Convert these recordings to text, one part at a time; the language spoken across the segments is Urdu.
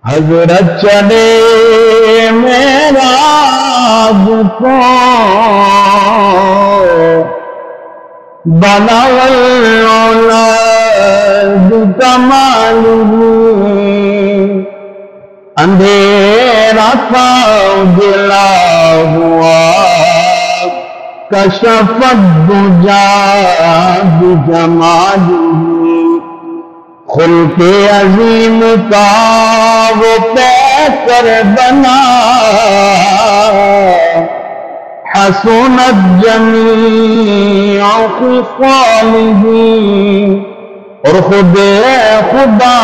حضرت چلے معراج کو بناول اولاد کمال اندھیرا تھا اجلا ہوا کشف الدجا بجمال خلق عظیم کا وہ پیکر بنا حسنت جمیع خصالہ اور خدا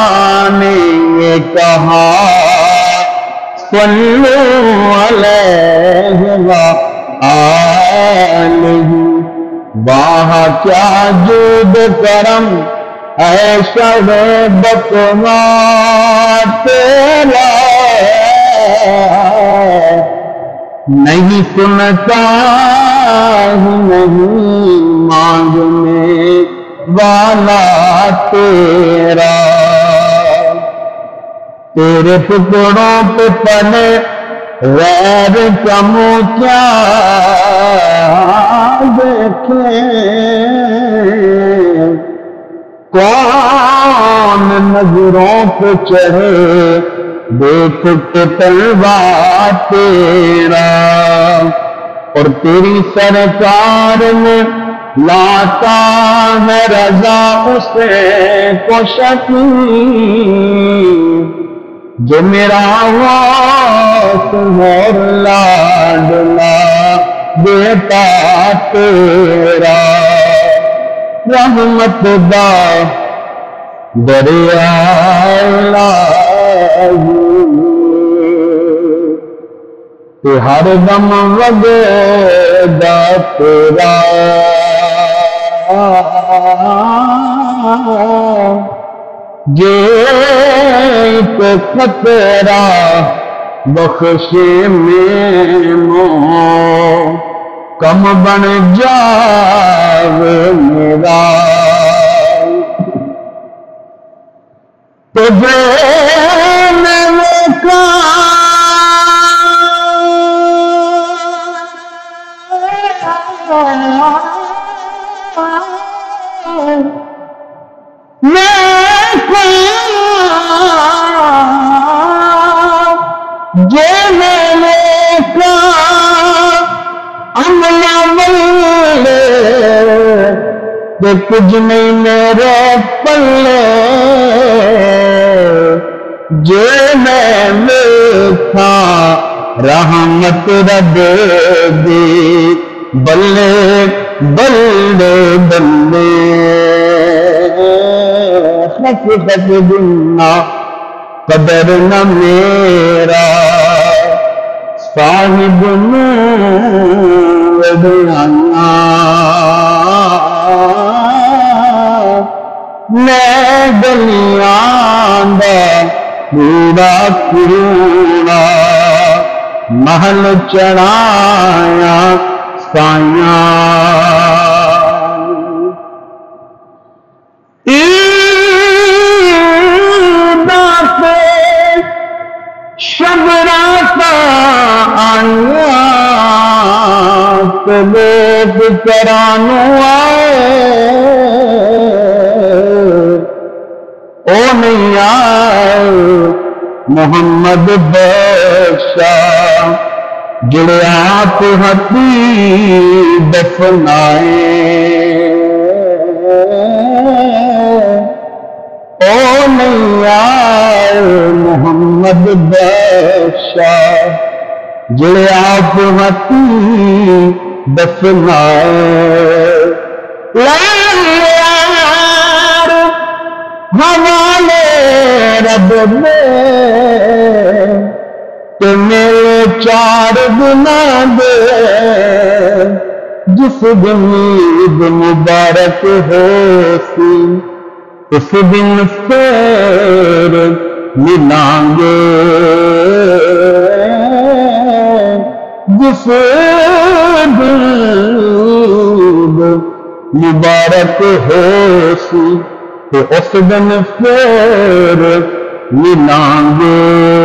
نے یہ کہا صلو علیہ وآلہ واہ کیا جود کرم اے شربت تیرا نہیں سنتا نہیں مانگنے والا تیرا تیرے ٹکڑوں پہ پلے غیر کا منہ کیا دیکھے کون نظروں پہ چڑھے دیکھ کے تلوار تیرا اور تیری سرکار میں لاتا ہے رضا اسے کو شکی جو میرا واس اور لاڈلا بیٹا تیرا رحمت دا دریا تے ہر دم وگدا تیرا جے کو خطرہ بخشے میں مو کم بن جاوے میرا تجھے میں کچھ نہیں میرے پلے جو میں لکھا رحمت رب دی بلے بلے بلے حقیقت دنیا قدر نہ میرا صاحب نور دیانا میں گلیاں دا پورا کوڑا محل چڑھایا سائیاں شب رات آئیاں تو لوگ کرانو آئے او نہیں آئے محمد بادشاہ جڑے آپ ہتھی دفنائے او نہیں آئے محمد بادشاہ جڑے آپ ہتھی دفنائے حوالے رب میں کہ میرے چار گنا دے جس دن عید مبارک ہو سی اس دن پھر ملیں گے جس دن مبارک ہو سی تو اس دن پھر ملیں گے